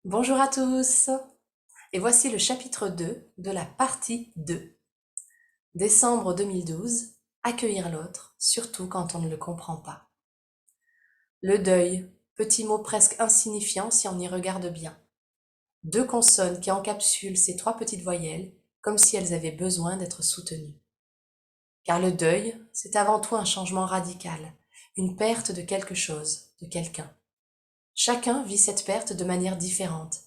Bonjour à tous, et voici le chapitre 2 de la partie 2. Décembre 2012, accueillir l'autre, surtout quand on ne le comprend pas. Le deuil, petit mot presque insignifiant si on y regarde bien. Deux consonnes qui encapsulent ces trois petites voyelles, comme si elles avaient besoin d'être soutenues. Car le deuil, c'est avant tout un changement radical, une perte de quelque chose, de quelqu'un. Chacun vit cette perte de manière différente.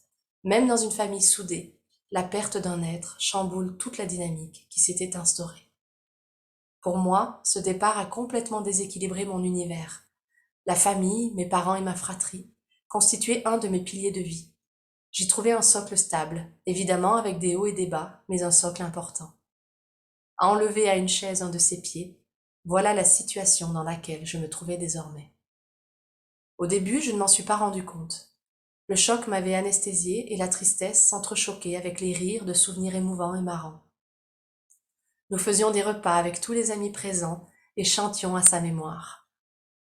Même dans une famille soudée, la perte d'un être chamboule toute la dynamique qui s'était instaurée. Pour moi, ce départ a complètement déséquilibré mon univers. La famille, mes parents et ma fratrie constituaient un de mes piliers de vie. J'y trouvais un socle stable, évidemment avec des hauts et des bas, mais un socle important. À enlever à une chaise un de ses pieds, voilà la situation dans laquelle je me trouvais désormais. Au début, je ne m'en suis pas rendu compte. Le choc m'avait anesthésiée et la tristesse s'entrechoquait avec les rires de souvenirs émouvants et marrants. Nous faisions des repas avec tous les amis présents et chantions à sa mémoire.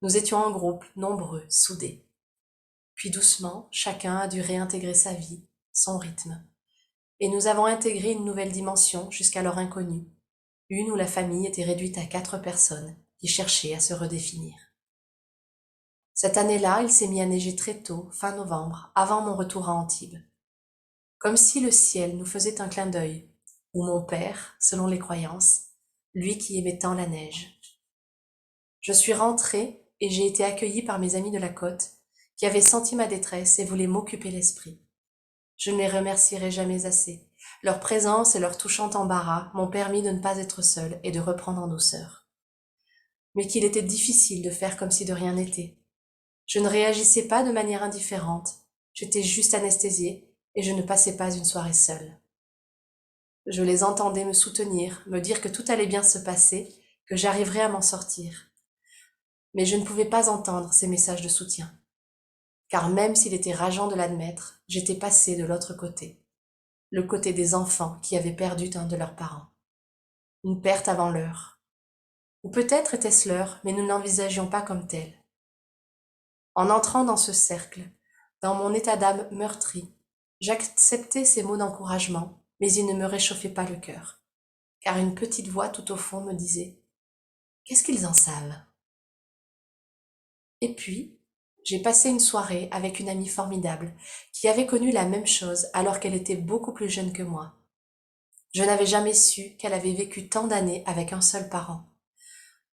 Nous étions en groupe, nombreux, soudés. Puis doucement, chacun a dû réintégrer sa vie, son rythme. Et nous avons intégré une nouvelle dimension jusqu'alors inconnue, une où la famille était réduite à 4 personnes qui cherchaient à se redéfinir. Cette année-là, il s'est mis à neiger très tôt, fin novembre, avant mon retour à Antibes. Comme si le ciel nous faisait un clin d'œil, ou mon père, selon les croyances, lui qui aimait tant la neige. Je suis rentrée et j'ai été accueillie par mes amis de la côte, qui avaient senti ma détresse et voulaient m'occuper l'esprit. Je ne les remercierai jamais assez. Leur présence et leur touchant embarras m'ont permis de ne pas être seule et de reprendre en douceur. Mais qu'il était difficile de faire comme si de rien n'était. Je ne réagissais pas de manière indifférente, j'étais juste anesthésiée et je ne passais pas une soirée seule. Je les entendais me soutenir, me dire que tout allait bien se passer, que j'arriverais à m'en sortir. Mais je ne pouvais pas entendre ces messages de soutien. Car même s'il était rageant de l'admettre, j'étais passée de l'autre côté. Le côté des enfants qui avaient perdu un de leurs parents. Une perte avant l'heure. Ou peut-être était-ce l'heure, mais nous ne l'envisagions pas comme telle. En entrant dans ce cercle, dans mon état d'âme meurtri, j'acceptais ces mots d'encouragement, mais ils ne me réchauffaient pas le cœur. Car une petite voix tout au fond me disait: qu'est-ce qu'ils en savent? Et puis, j'ai passé une soirée avec une amie formidable qui avait connu la même chose alors qu'elle était beaucoup plus jeune que moi. Je n'avais jamais su qu'elle avait vécu tant d'années avec un seul parent.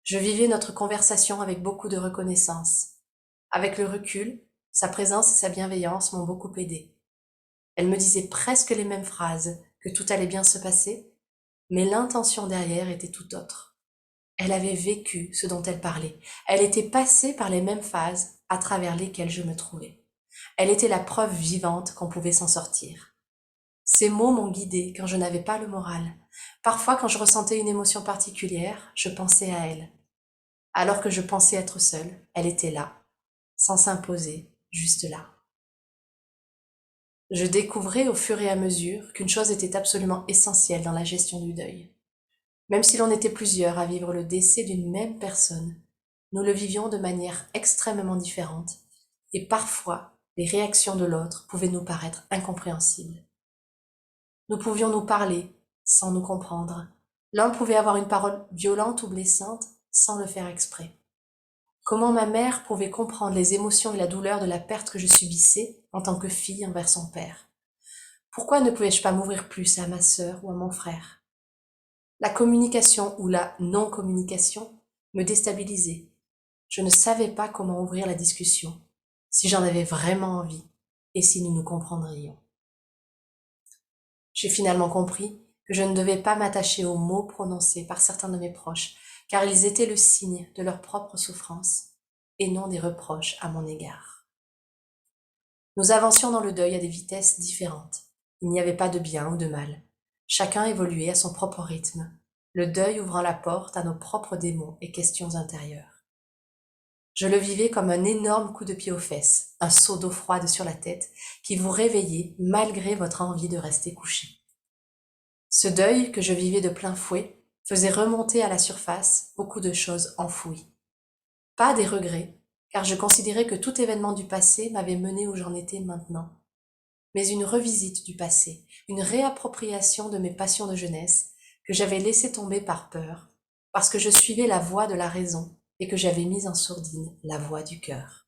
Je vivais notre conversation avec beaucoup de reconnaissance. Avec le recul, sa présence et sa bienveillance m'ont beaucoup aidée. Elle me disait presque les mêmes phrases, que tout allait bien se passer, mais l'intention derrière était tout autre. Elle avait vécu ce dont elle parlait. Elle était passée par les mêmes phases à travers lesquelles je me trouvais. Elle était la preuve vivante qu'on pouvait s'en sortir. Ces mots m'ont guidée quand je n'avais pas le moral. Parfois, quand je ressentais une émotion particulière, je pensais à elle. Alors que je pensais être seule, elle était là, sans s'imposer, juste là. Je découvrais au fur et à mesure qu'une chose était absolument essentielle dans la gestion du deuil. Même si l'on était plusieurs à vivre le décès d'une même personne, nous le vivions de manière extrêmement différente, et parfois les réactions de l'autre pouvaient nous paraître incompréhensibles. Nous pouvions nous parler sans nous comprendre. L'un pouvait avoir une parole violente ou blessante sans le faire exprès. Comment ma mère pouvait comprendre les émotions et la douleur de la perte que je subissais en tant que fille envers son père? Pourquoi ne pouvais-je pas m'ouvrir plus à ma sœur ou à mon frère? La communication ou la non-communication me déstabilisait. Je ne savais pas comment ouvrir la discussion, si j'en avais vraiment envie et si nous nous comprendrions. J'ai finalement compris que je ne devais pas m'attacher aux mots prononcés par certains de mes proches, car ils étaient le signe de leur propre souffrance et non des reproches à mon égard. Nous avancions dans le deuil à des vitesses différentes. Il n'y avait pas de bien ou de mal. Chacun évoluait à son propre rythme, le deuil ouvrant la porte à nos propres démons et questions intérieures. Je le vivais comme un énorme coup de pied aux fesses, un seau d'eau froide sur la tête qui vous réveillait malgré votre envie de rester couché. Ce deuil que je vivais de plein fouet faisait remonter à la surface beaucoup de choses enfouies. Pas des regrets, car je considérais que tout événement du passé m'avait mené où j'en étais maintenant. mais une revisite du passé, une réappropriation de mes passions de jeunesse que j'avais laissées tomber par peur, parce que je suivais la voie de la raison et que j'avais mis en sourdine la voix du cœur.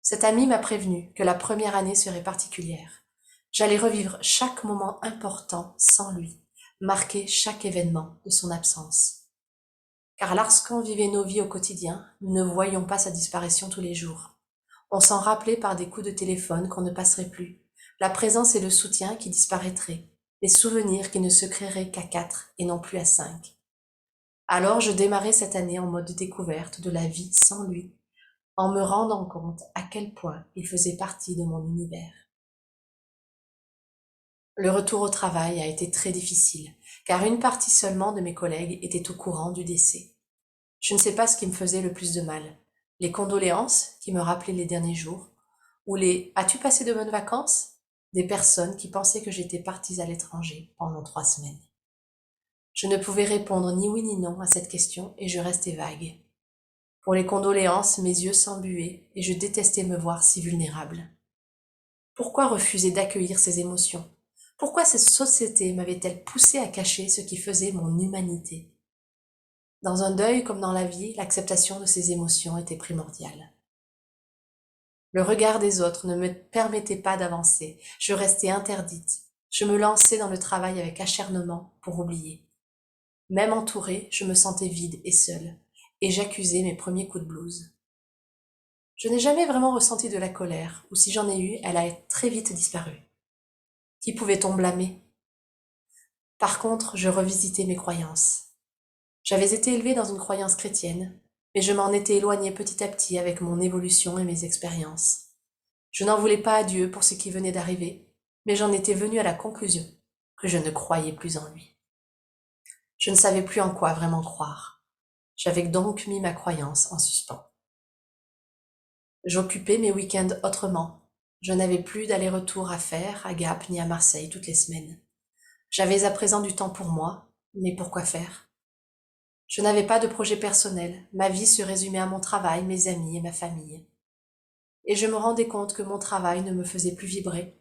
Cet ami m'a prévenu que la première année serait particulière. J'allais revivre chaque moment important sans lui, marquer chaque événement de son absence. Car lorsqu'on vivait nos vies au quotidien, nous ne voyions pas sa disparition tous les jours. On s'en rappelait par des coups de téléphone qu'on ne passerait plus, la présence et le soutien qui disparaîtraient, les souvenirs qui ne se créeraient qu'à 4 et non plus à 5. Alors je démarrais cette année en mode découverte de la vie sans lui, en me rendant compte à quel point il faisait partie de mon univers. Le retour au travail a été très difficile, car une partie seulement de mes collègues était au courant du décès. Je ne sais pas ce qui me faisait le plus de mal, les condoléances qui me rappelaient les derniers jours, ou les « As-tu passé de bonnes vacances ?» des personnes qui pensaient que j'étais partie à l'étranger pendant 3 semaines. Je ne pouvais répondre ni oui ni non à cette question et je restais vague. Pour les condoléances, mes yeux s'embuaient et je détestais me voir si vulnérable. Pourquoi refuser d'accueillir ces émotions? Pourquoi cette société m'avait-elle poussé à cacher ce qui faisait mon humanité? Dans un deuil comme dans la vie, l'acceptation de ces émotions était primordiale. Le regard des autres ne me permettait pas d'avancer, je restais interdite. Je me lançais dans le travail avec acharnement pour oublier. Même entourée, je me sentais vide et seule, et j'accusais mes premiers coups de blues. Je n'ai jamais vraiment ressenti de la colère, ou si j'en ai eu, elle a très vite disparu. Qui pouvait-on blâmer? Par contre, je revisitais mes croyances. J'avais été élevée dans une croyance chrétienne, mais je m'en étais éloignée petit à petit avec mon évolution et mes expériences. Je n'en voulais pas à Dieu pour ce qui venait d'arriver, mais j'en étais venue à la conclusion que je ne croyais plus en lui. Je ne savais plus en quoi vraiment croire. J'avais donc mis ma croyance en suspens. J'occupais mes week-ends autrement. Je n'avais plus d'aller-retour à faire à Gap ni à Marseille toutes les semaines. J'avais à présent du temps pour moi, mais pour quoi faire? Je n'avais pas de projet personnel, ma vie se résumait à mon travail, mes amis et ma famille. Et je me rendais compte que mon travail ne me faisait plus vibrer,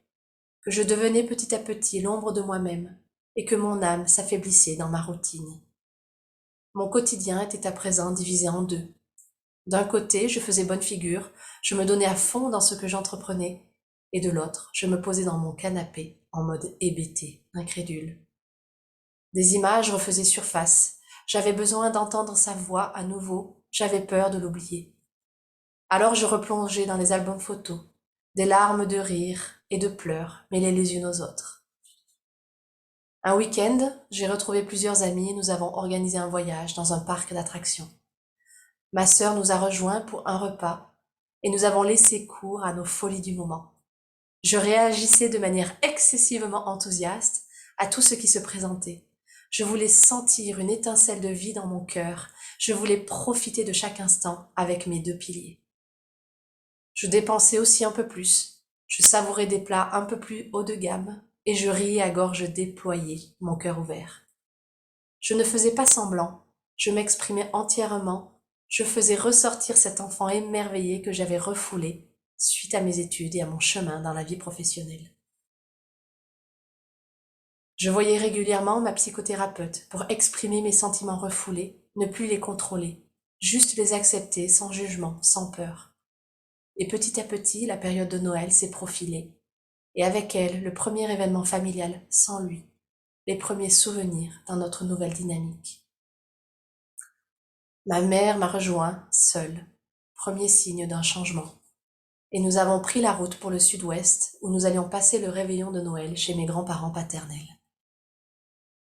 que je devenais petit à petit l'ombre de moi-même, et que mon âme s'affaiblissait dans ma routine. Mon quotidien était à présent divisé en deux. D'un côté, je faisais bonne figure, je me donnais à fond dans ce que j'entreprenais, et de l'autre, je me posais dans mon canapé, en mode hébété, incrédule. Des images refaisaient surface, j'avais besoin d'entendre sa voix à nouveau, j'avais peur de l'oublier. Alors je replongeais dans les albums photos, des larmes de rire et de pleurs mêlées les unes aux autres. Un week-end, j'ai retrouvé plusieurs amis et nous avons organisé un voyage dans un parc d'attractions. Ma sœur nous a rejoints pour un repas et nous avons laissé cours à nos folies du moment. Je réagissais de manière excessivement enthousiaste à tout ce qui se présentait. Je voulais sentir une étincelle de vie dans mon cœur. Je voulais profiter de chaque instant avec mes 2 piliers. Je dépensais aussi un peu plus. Je savourais des plats un peu plus haut de gamme et je riais à gorge déployée, mon cœur ouvert. Je ne faisais pas semblant. Je m'exprimais entièrement. Je faisais ressortir cet enfant émerveillé que j'avais refoulé suite à mes études et à mon chemin dans la vie professionnelle. Je voyais régulièrement ma psychothérapeute pour exprimer mes sentiments refoulés, ne plus les contrôler, juste les accepter sans jugement, sans peur. Et petit à petit, la période de Noël s'est profilée, et avec elle, le premier événement familial sans lui, les premiers souvenirs dans notre nouvelle dynamique. Ma mère m'a rejoint, seule, premier signe d'un changement. Et nous avons pris la route pour le sud-ouest, où nous allions passer le réveillon de Noël chez mes grands-parents paternels.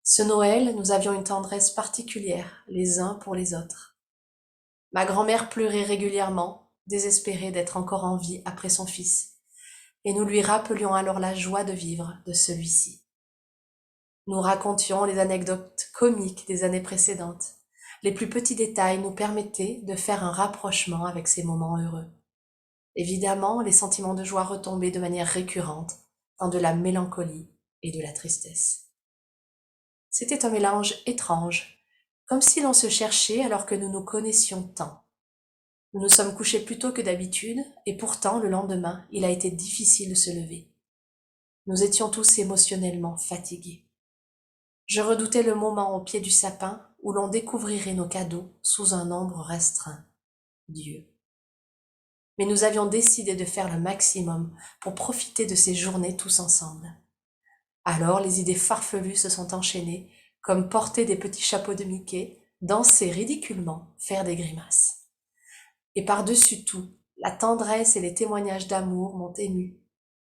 Ce Noël, nous avions une tendresse particulière les uns pour les autres. Ma grand-mère pleurait régulièrement, désespérée d'être encore en vie après son fils, et nous lui rappelions alors la joie de vivre de celui-ci. Nous racontions les anecdotes comiques des années précédentes. Les plus petits détails nous permettaient de faire un rapprochement avec ces moments heureux. Évidemment, les sentiments de joie retombaient de manière récurrente dans de la mélancolie et de la tristesse. C'était un mélange étrange, comme si l'on se cherchait alors que nous nous connaissions tant. Nous nous sommes couchés plus tôt que d'habitude, et pourtant, le lendemain, il a été difficile de se lever. Nous étions tous émotionnellement fatigués. Je redoutais le moment au pied du sapin où l'on découvrirait nos cadeaux sous un nombre restreint. Dieu. Mais nous avions décidé de faire le maximum pour profiter de ces journées tous ensemble. Alors les idées farfelues se sont enchaînées, comme porter des petits chapeaux de Mickey, danser ridiculement, faire des grimaces. Et par-dessus tout, la tendresse et les témoignages d'amour m'ont ému.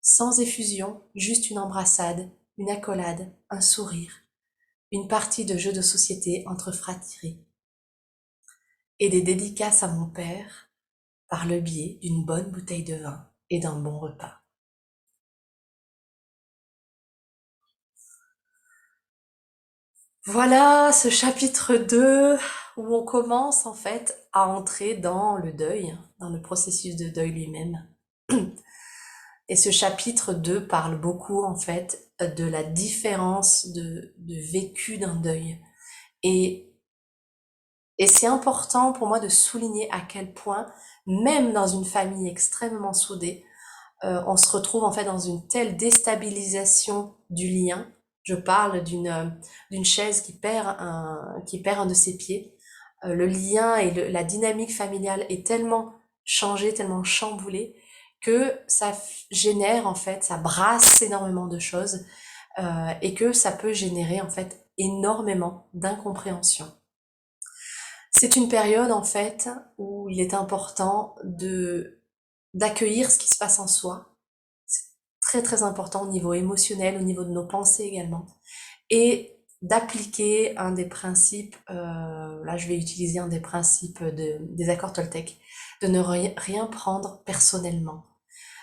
Sans effusion, juste une embrassade, une accolade, un sourire, une partie de jeu de société entre fratries. Et des dédicaces à mon père, par le biais d'une bonne bouteille de vin et d'un bon repas. Voilà ce chapitre 2 où on commence en fait à entrer dans le deuil, dans le processus de deuil lui-même. Et ce chapitre 2 parle beaucoup en fait de la différence de vécu d'un deuil. Et, et c'est important pour moi de souligner à quel point, même dans une famille extrêmement soudée, on se retrouve en fait dans une telle déstabilisation du lien. Je parle d'une chaise qui perd un de ses pieds. Le lien et la dynamique familiale est tellement changée, tellement chamboulée que ça génère en fait, ça brasse énormément de choses et que ça peut générer en fait énormément d'incompréhension. C'est une période en fait où il est important de d'accueillir ce qui se passe en soi. C'est très très important au niveau émotionnel, au niveau de nos pensées également, et d'appliquer un des principes, là je vais utiliser un des principes des accords Toltec, de ne rien prendre personnellement.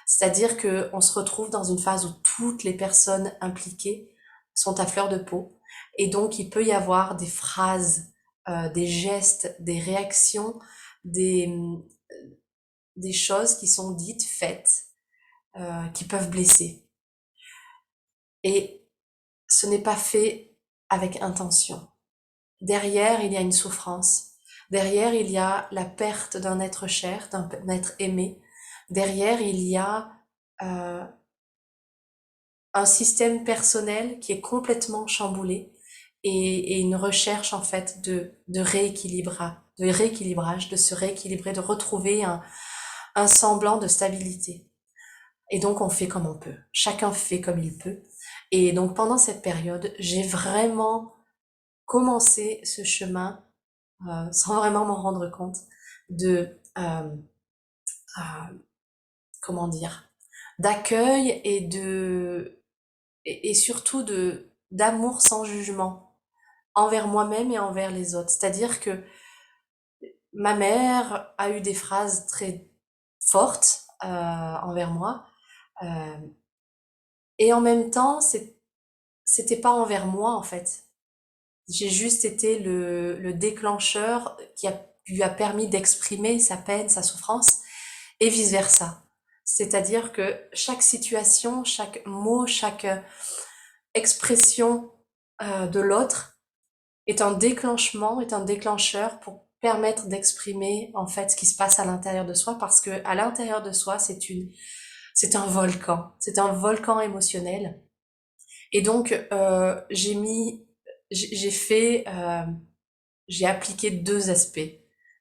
C'est-à-dire qu'on se retrouve dans une phase où toutes les personnes impliquées sont à fleur de peau, et donc il peut y avoir des phrases, des gestes, des réactions, des, des choses qui sont dites, faites, qui peuvent blesser. Et ce n'est pas fait avec intention. Derrière, il y a une souffrance. Derrière, il y a la perte d'un être cher, d'un être aimé. Derrière, il y a euh, un système personnel qui est complètement chamboulé et une recherche en fait de rééquilibrage, de se rééquilibrer, de retrouver un semblant de stabilité. Et donc on fait comme on peut. Chacun fait comme il peut. Et donc pendant cette période, j'ai vraiment commencé ce chemin sans vraiment m'en rendre compte de comment dire d'accueil et surtout de d'amour sans jugement envers moi-même et envers les autres. C'est-à-dire que ma mère a eu des phrases très fortes envers moi euh, et en même temps c'était pas envers moi en fait. J'ai juste été le déclencheur qui lui a permis d'exprimer sa peine, sa souffrance, et vice-versa. C'est-à-dire que chaque situation, chaque mot, chaque expression de l'autre est un déclenchement, est un déclencheur pour permettre d'exprimer en fait ce qui se passe à l'intérieur de soi, parce que à l'intérieur de soi, c'est un volcan émotionnel. Et donc j'ai fait j'ai appliqué deux aspects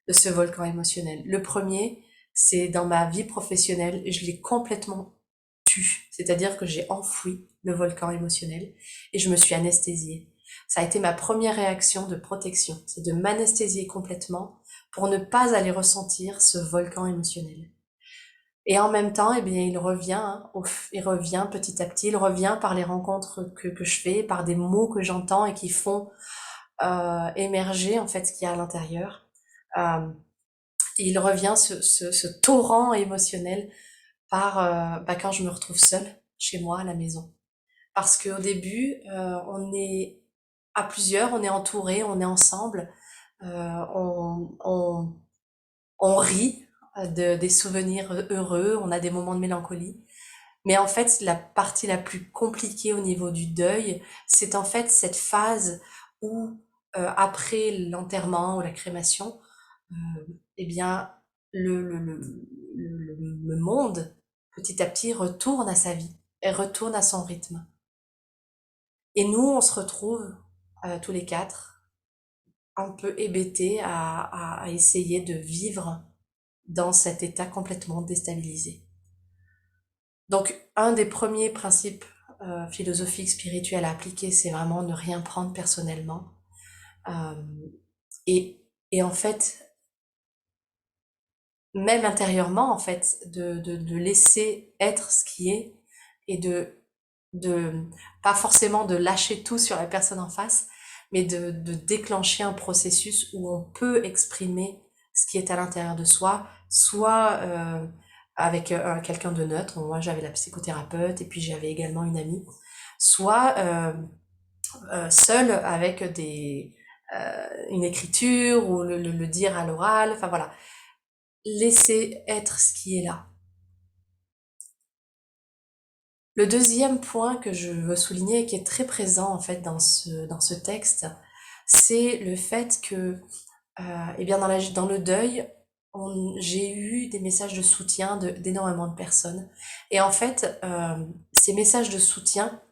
de ce volcan émotionnel. Le premier, c'est dans ma vie professionnelle, je l'ai complètement tu. C'est-à-dire que j'ai enfoui le volcan émotionnel et je me suis anesthésiée. Ça a été ma première réaction de protection, c'est de m'anesthésier complètement pour ne pas aller ressentir ce volcan émotionnel. Et en même temps, eh bien, il revient, hein, il revient petit à petit, il revient par les rencontres que je fais, par des mots que j'entends et qui font émerger en fait ce qu'il y a à l'intérieur. Euh, et il revient ce torrent émotionnel par quand je me retrouve seule chez moi à la maison. Parce qu'au début, on est à plusieurs, on est entouré, on est ensemble, on on rit des souvenirs heureux, on a des moments de mélancolie. Mais en fait, la partie la plus compliquée au niveau du deuil, c'est en fait cette phase où, après l'enterrement ou la crémation, euh, eh bien, le, le, le, le monde, petit à petit, retourne à sa vie. elle retourne à son rythme. Et nous, on se retrouve tous les quatre un peu hébétés à essayer de vivre dans cet état complètement déstabilisé. Donc, un des premiers principes philosophiques, spirituels à appliquer, c'est vraiment ne rien prendre personnellement. Euh, et en fait, même intérieurement, en fait, de laisser être ce qui est et de pas forcément de lâcher tout sur la personne en face, mais de déclencher un processus où on peut exprimer ce qui est à l'intérieur de soi, soit avec quelqu'un de neutre. Moi, j'avais la psychothérapeute et puis j'avais également une amie, soit seule avec une écriture ou le dire à l'oral. Enfin voilà, laisser être ce qui est là. Le deuxième point que je veux souligner et qui est très présent en fait dans ce texte, c'est le fait que, eh bien dans le deuil, j'ai eu des messages de soutien d'énormément de personnes. Et en fait, ces messages de soutien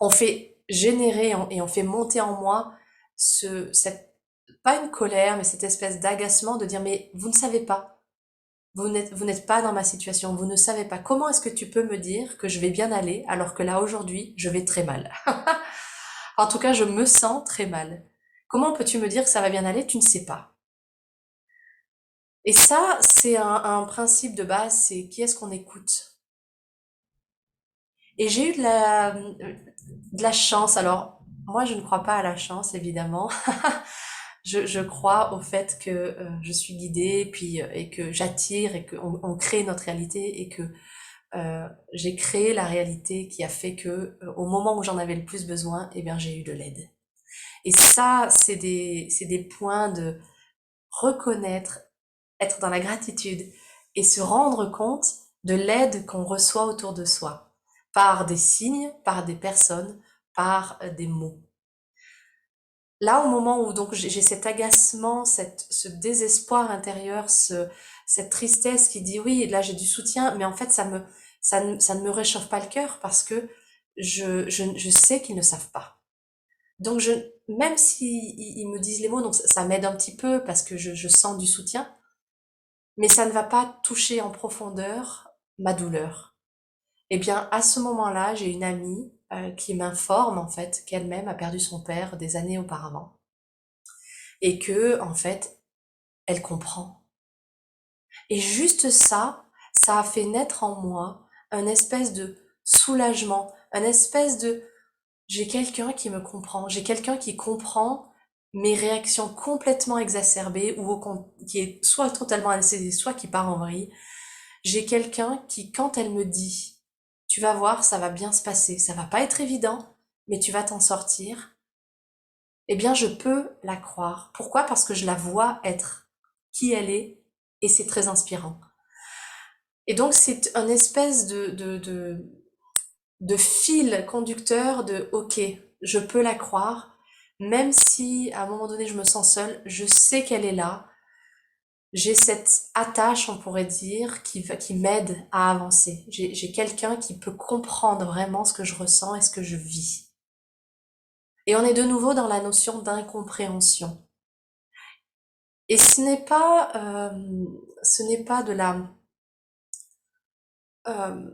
ont fait générer et ont fait monter en moi pas une colère, mais cette espèce d'agacement de dire mais vous ne savez pas. Vous n'êtes pas dans ma situation, vous ne savez pas. Comment est-ce que tu peux me dire que je vais bien aller alors que là aujourd'hui, je vais très mal? En tout cas, je me sens très mal. Comment peux-tu me dire que ça va bien aller? Tu ne sais pas. Et ça, c'est un principe de base, c'est qui est-ce qu'on écoute? Et j'ai eu de la chance. Alors, moi, je ne crois pas à la chance, évidemment. Je crois au fait que je suis guidée, et que j'attire, et qu'on on crée notre réalité, et que j'ai créé la réalité qui a fait que au moment où j'en avais le plus besoin, eh bien j'ai eu de l'aide. Et ça, c'est des points de reconnaître, être dans la gratitude et se rendre compte de l'aide qu'on reçoit autour de soi, par des signes, par des personnes, par des mots. Là, au moment où donc j'ai cet agacement, ce désespoir intérieur, cette tristesse qui dit oui, là j'ai du soutien, mais en fait ça ne me réchauffe pas le cœur parce que je sais qu'ils ne savent pas. Donc même si ils me disent les mots, donc ça m'aide un petit peu parce que je sens du soutien, mais ça ne va pas toucher en profondeur ma douleur. Eh bien, à ce moment-là, j'ai une amie qui m'informe en fait qu'elle-même a perdu son père des années auparavant et que en fait elle comprend. Et juste ça, ça a fait naître en moi un espèce de soulagement, un espèce de j'ai quelqu'un qui me comprend, j'ai quelqu'un qui comprend mes réactions complètement exacerbées ou qui est soit totalement anesthésié, soit qui part en vrille. J'ai quelqu'un qui, quand elle me dit, tu vas voir, ça va bien se passer, ça va pas être évident, mais tu vas t'en sortir, eh bien, je peux la croire. Pourquoi? Parce que je la vois être qui elle est et c'est très inspirant. Et donc, c'est un espèce de fil conducteur de OK, je peux la croire, même si à un moment donné je me sens seule, je sais qu'elle est là. J'ai cette attache, on pourrait dire, qui m'aide à avancer. J'ai quelqu'un qui peut comprendre vraiment ce que je ressens et ce que je vis. Et on est de nouveau dans la notion d'incompréhension. Et ce n'est pas de la, euh,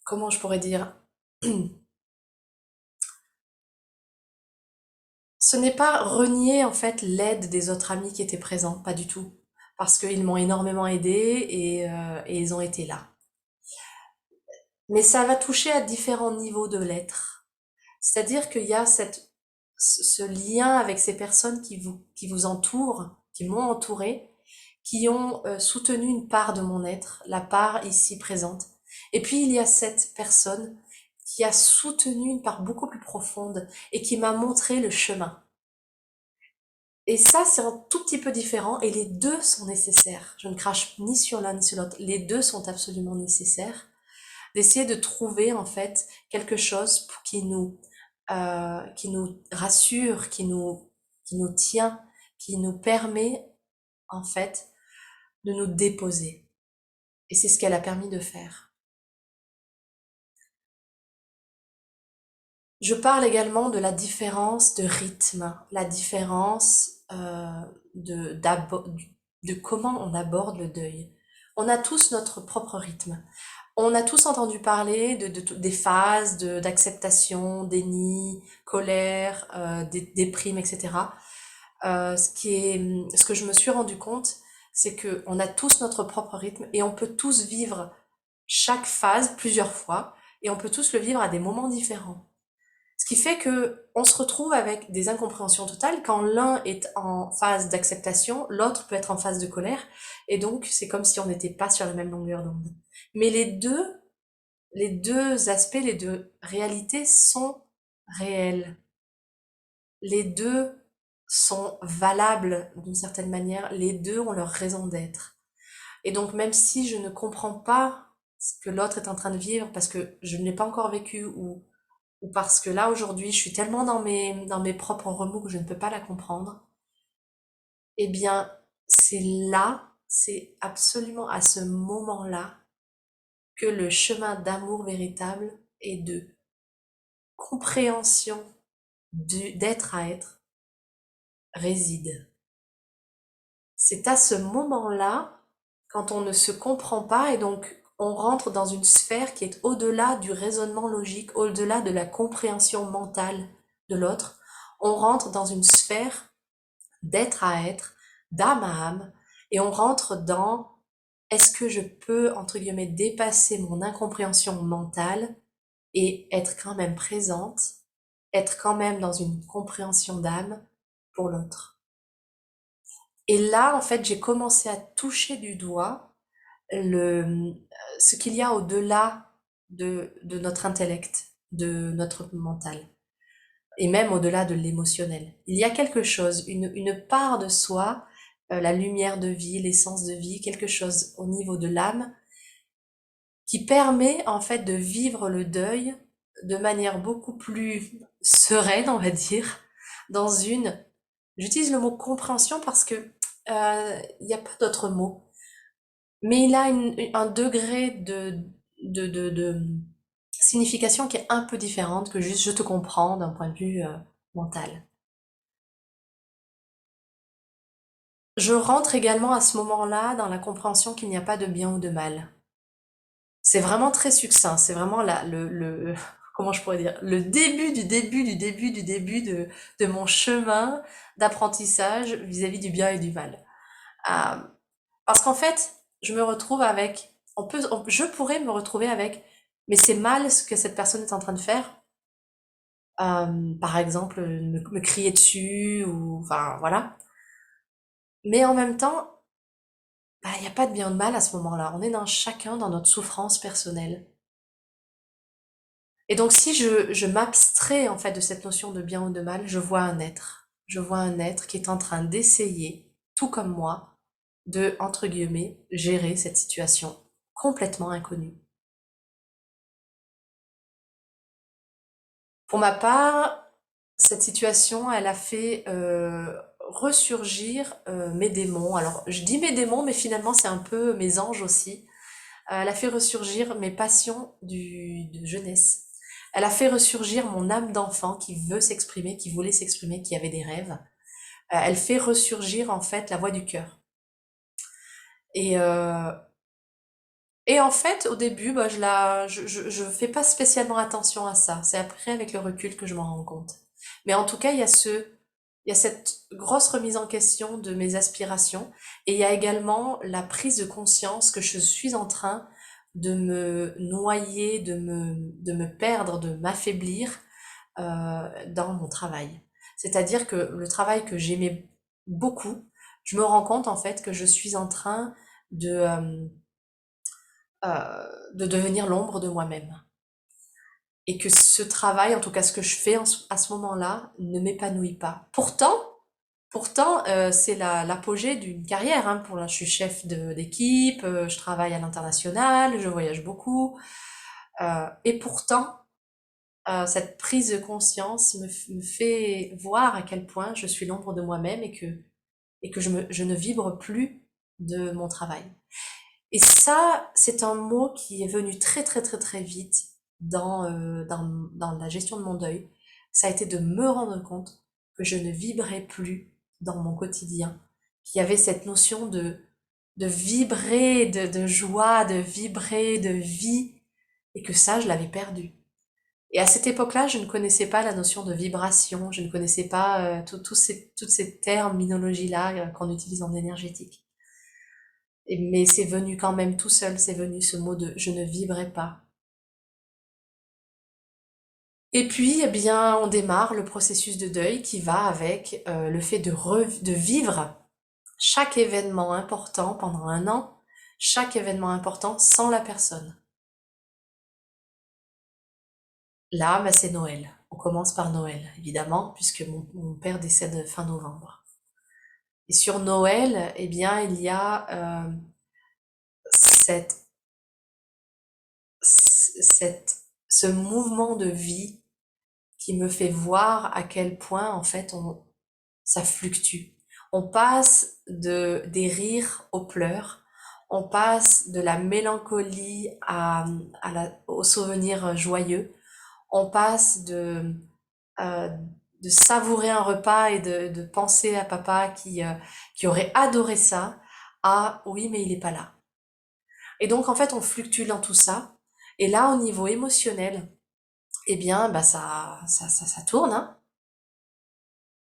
comment je pourrais dire, ce n'est pas renier en fait l'aide des autres amis qui étaient présents, pas du tout, parce qu'ils m'ont énormément aidé et ils ont été là. Mais ça va toucher à différents niveaux de l'être. C'est-à-dire qu'il y a ce lien avec ces personnes qui vous entourent, qui m'ont entouré, qui ont soutenu une part de mon être, la part ici présente. Et puis il y a cette personne qui a soutenu une part beaucoup plus profonde et qui m'a montré le chemin. Et ça, c'est un tout petit peu différent et les deux sont nécessaires. Je ne crache ni sur l'un ni sur l'autre. Les deux sont absolument nécessaires. D'essayer de trouver en fait quelque chose qui nous rassure, qui nous tient, qui nous permet en fait de nous déposer. Et c'est ce qu'elle a permis de faire. Je parle également de la différence de rythme, la différence de comment on aborde le deuil. On a tous notre propre rythme. On a tous entendu parler des phases d'acceptation, déni, colère, déprime, etc. Ce que je me suis rendu compte, c'est que on a tous notre propre rythme et on peut tous vivre chaque phase plusieurs fois et on peut tous le vivre à des moments différents. Ce qui fait que on se retrouve avec des incompréhensions totales quand l'un est en phase d'acceptation, l'autre peut être en phase de colère, et donc c'est comme si on n'était pas sur la même longueur d'onde. Mais les deux aspects, les deux réalités sont réelles. Les deux sont valables d'une certaine manière, les deux ont leur raison d'être. Et donc même si je ne comprends pas ce que l'autre est en train de vivre parce que je ne l'ai pas encore vécu ou parce que là aujourd'hui je suis tellement dans mes propres remous que je ne peux pas la comprendre, eh bien c'est là, c'est absolument à ce moment-là que le chemin d'amour véritable et de compréhension d'être à être réside. C'est à ce moment-là, quand on ne se comprend pas et donc on rentre dans une sphère qui est au-delà du raisonnement logique, au-delà de la compréhension mentale de l'autre, on rentre dans une sphère d'être à être, d'âme à âme, et on rentre dans est-ce que je peux, entre guillemets, dépasser mon incompréhension mentale et être quand même présente, être quand même dans une compréhension d'âme pour l'autre. Et là, en fait, j'ai commencé à toucher du doigt ce qu'il y a au-delà de notre intellect, de notre mental, et même au-delà de l'émotionnel. Il y a quelque chose, une part de soi, la lumière de vie, l'essence de vie, quelque chose au niveau de l'âme, qui permet en fait de vivre le deuil de manière beaucoup plus sereine, on va dire, dans une... J'utilise le mot compréhension parce que il n'y a pas d'autre mot. Mais il a un degré de signification qui est un peu différente que juste je te comprends d'un point de vue mental. Je rentre également à ce moment-là dans la compréhension qu'il n'y a pas de bien ou de mal. C'est vraiment très succinct, c'est vraiment comment je pourrais dire, le début du début du début du début de mon chemin d'apprentissage vis-à-vis du bien et du mal. Euh, Parce qu'en fait, je me retrouve avec, je pourrais me retrouver avec, mais c'est mal ce que cette personne est en train de faire. Par exemple, me crier dessus ou, enfin, voilà. Mais en même temps, bah, il n'y a pas de bien ou de mal à ce moment-là. On est dans chacun dans notre souffrance personnelle. Et donc, si je m'abstrais en fait de cette notion de bien ou de mal, je vois un être. Je vois un être qui est en train d'essayer, tout comme moi, de, entre guillemets, gérer cette situation complètement inconnue. Pour ma part, cette situation, elle a fait ressurgir mes démons. Alors, je dis mes démons, mais finalement, c'est un peu mes anges aussi. Elle a fait ressurgir mes passions de jeunesse. Elle a fait ressurgir mon âme d'enfant qui veut s'exprimer, qui voulait s'exprimer, qui avait des rêves. Elle fait ressurgir en fait la voix du cœur. Et, euh, et en fait, au début, bah, je fais pas spécialement attention à ça. C'est après, avec le recul, que je m'en rends compte. Mais en tout cas, il y a cette grosse remise en question de mes aspirations. Et il y a également la prise de conscience que je suis en train de me noyer, de me perdre, de m'affaiblir dans mon travail. C'est-à-dire que le travail que j'aimais beaucoup, je me rends compte en fait que je suis en train de, euh, de devenir l'ombre de moi-même. Et que ce travail, en tout cas ce que je fais à ce moment-là, ne m'épanouit pas. Pourtant, c'est l'apogée d'une carrière. Hein. Je suis chef d'équipe, je travaille à l'international, je voyage beaucoup. Et pourtant, cette prise de conscience me fait voir à quel point je suis l'ombre de moi-même et que je ne vibre plus de mon travail. Et ça, c'est un mot qui est venu très très très très vite dans la gestion de mon deuil, ça a été de me rendre compte que je ne vibrais plus dans mon quotidien, qu'il y avait cette notion de vibrer, de joie, de vibrer, de vie, et que ça, je l'avais perdu. Et à cette époque-là, je ne connaissais pas la notion de vibration, je ne connaissais pas toutes ces terminologies-là qu'on utilise en énergétique. Mais c'est venu quand même tout seul, c'est venu ce mot de je ne vibrais pas. Et puis, eh bien, on démarre le processus de deuil qui va avec le fait de vivre chaque événement important pendant un an, chaque événement important sans la personne. Là, bah, c'est Noël. On commence par Noël, évidemment, puisque mon père décède fin novembre. Et sur Noël, eh bien, il y a cette, ce mouvement de vie qui me fait voir à quel point, en fait, ça fluctue. On passe des rires aux pleurs, on passe de la mélancolie au souvenir joyeux, on passe euh, de savourer un repas et de penser à papa qui aurait adoré ça, à oui, mais il n'est pas là. Et donc, en fait, on fluctue dans tout ça. Et là, au niveau émotionnel, eh bien, bah, ça tourne, hein.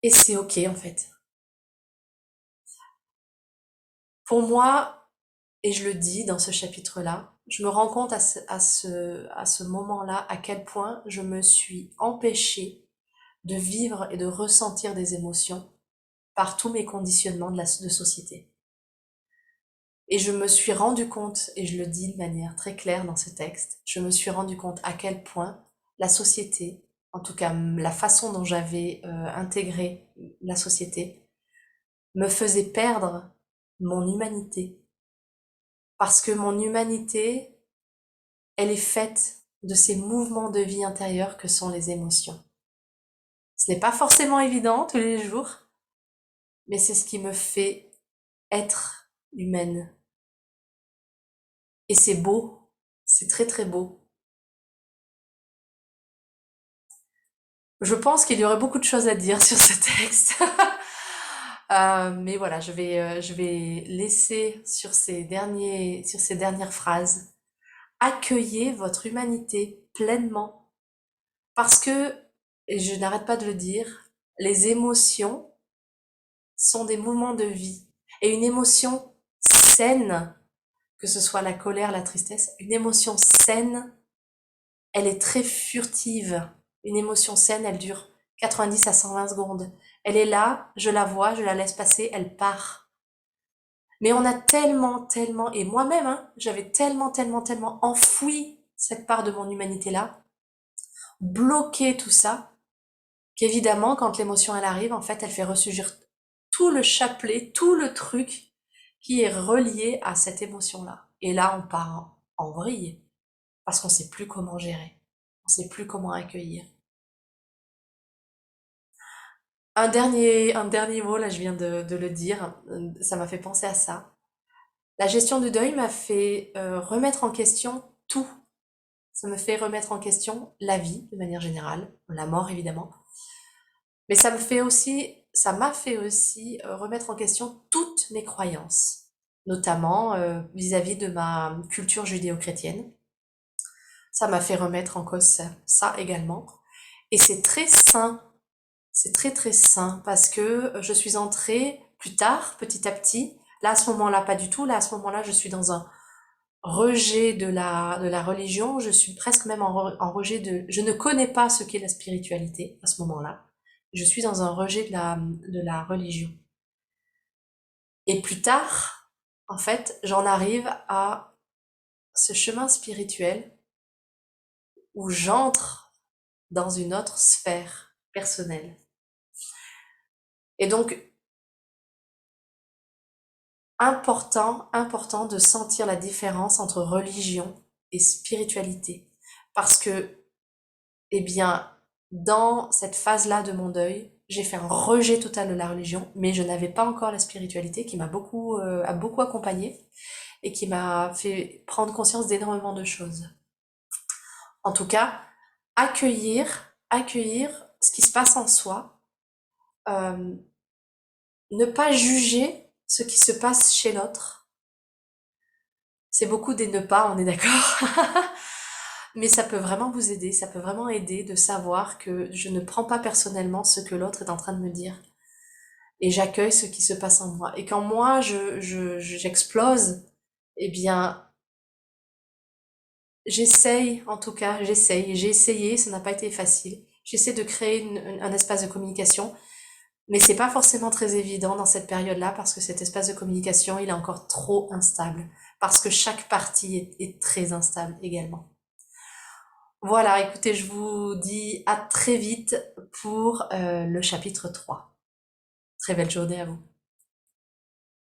Et c'est OK, en fait. Pour moi, et je le dis dans ce chapitre-là, je me rends compte à ce moment-là à quel point je me suis empêchée de vivre et de ressentir des émotions par tous mes conditionnements de société. Et je me suis rendu compte, et je le dis de manière très claire dans ce texte, je me suis rendu compte à quel point la société, en tout cas la façon dont j'avais intégré la société, me faisait perdre mon humanité. Parce que mon humanité, elle est faite de ces mouvements de vie intérieurs que sont les émotions. Ce n'est pas forcément évident tous les jours, mais c'est ce qui me fait être humaine. Et c'est beau, c'est très très beau. Je pense qu'il y aurait beaucoup de choses à dire sur ce texte. Mais voilà, je vais laisser sur ces dernières phrases. Accueillez votre humanité pleinement. Parce que, et je n'arrête pas de le dire, les émotions sont des mouvements de vie. Et une émotion saine, que ce soit la colère, la tristesse, une émotion saine, elle est très furtive. Une émotion saine, elle dure 90 à 120 secondes. Elle est là, je la vois, je la laisse passer, elle part. Mais on a tellement, et moi-même, hein, j'avais tellement enfoui cette part de mon humanité-là, bloqué tout ça, qu'évidemment, quand l'émotion elle arrive, en fait, elle fait ressurgir tout le chapelet, tout le truc qui est relié à cette émotion-là. Et là, on part en vrille, parce qu'on sait plus comment gérer, on sait plus comment accueillir. Un dernier mot, là, je viens de le dire, ça m'a fait penser à ça. La gestion du deuil m'a fait remettre en question tout. Ça me fait remettre en question la vie, de manière générale, la mort évidemment, mais ça m'a fait aussi remettre en question toutes mes croyances, notamment vis-à-vis de ma culture judéo-chrétienne. Ça m'a fait remettre en cause ça également. Et c'est très sain, c'est très sain, parce que je suis entrée plus tard, petit à petit. Là, à ce moment-là, pas du tout. Là, à ce moment-là, je suis dans un rejet de la religion. Je suis presque même en rejet je ne connais pas ce qu'est la spiritualité à ce moment-là. Je suis dans un rejet de la religion. Et plus tard, en fait, j'en arrive à ce chemin spirituel où j'entre dans une autre sphère personnelle. Et donc, important de sentir la différence entre religion et spiritualité. Parce que, eh bien, dans cette phase-là de mon deuil, j'ai fait un rejet total de la religion, mais je n'avais pas encore la spiritualité qui a beaucoup accompagné et qui m'a fait prendre conscience d'énormément de choses. En tout cas, accueillir ce qui se passe en soi, euh, ne pas juger ce qui se passe chez l'autre. C'est beaucoup des ne pas, on est d'accord. Mais ça peut vraiment vous aider, ça peut vraiment aider de savoir que je ne prends pas personnellement ce que l'autre est en train de me dire. Et j'accueille ce qui se passe en moi. Et quand moi, j'explose, eh bien, j'essaye, en tout cas, j'ai essayé, ça n'a pas été facile. J'essaie de créer un espace de communication, mais c'est pas forcément très évident dans cette période-là parce que cet espace de communication, il est encore trop instable. Parce que chaque partie est très instable également. Voilà, écoutez, je vous dis à très vite pour le chapitre 3. Très belle journée à vous.